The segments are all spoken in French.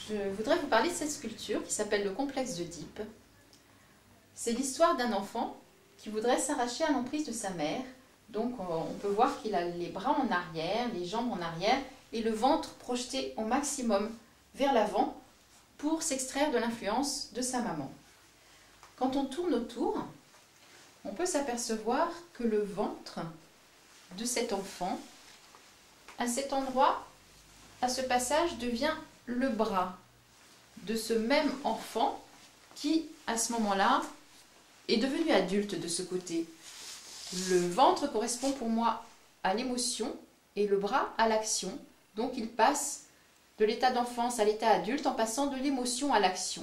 Je voudrais vous parler de cette sculpture qui s'appelle le complexe d'Oedipe. C'est l'histoire d'un enfant qui voudrait s'arracher à l'emprise de sa mère. Donc on peut voir qu'il a les bras en arrière, les jambes en arrière et le ventre projeté au maximum vers l'avant pour s'extraire de l'influence de sa maman. Quand on tourne autour, on peut s'apercevoir que le ventre de cet enfant, à cet endroit, à ce passage, devient le bras de ce même enfant qui, à ce moment-là, est devenu adulte de ce côté. Le ventre correspond pour moi à l'émotion et le bras à l'action. Donc il passe de l'état d'enfance à l'état adulte en passant de l'émotion à l'action.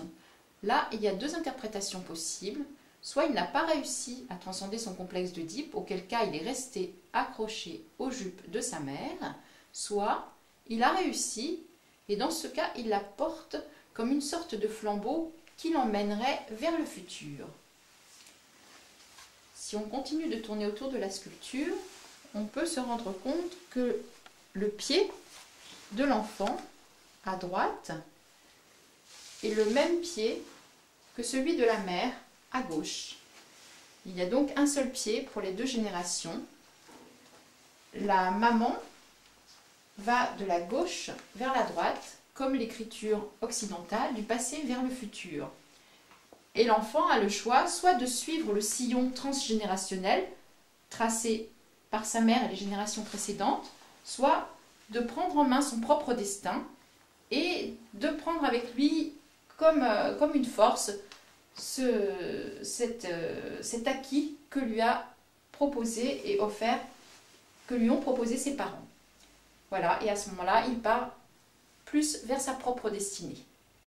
Là, il y a deux interprétations possibles. Soit il n'a pas réussi à transcender son complexe d'Oedipe, auquel cas il est resté accroché aux jupes de sa mère, soit il a réussi, et dans ce cas, il la porte comme une sorte de flambeau qui l'emmènerait vers le futur. Si on continue de tourner autour de la sculpture, on peut se rendre compte que le pied de l'enfant, à droite, est le même pied que celui de la mère, à gauche. Il y a donc un seul pied pour les deux générations. La maman va de la gauche vers la droite, comme l'écriture occidentale, du passé vers le futur. Et l'enfant a le choix soit de suivre le sillon transgénérationnel tracé par sa mère et les générations précédentes, soit de prendre en main son propre destin et de prendre avec lui comme une force cet acquis que lui a proposé et offert, que lui ont proposé ses parents. Voilà, et à ce moment-là, il part plus vers sa propre destinée.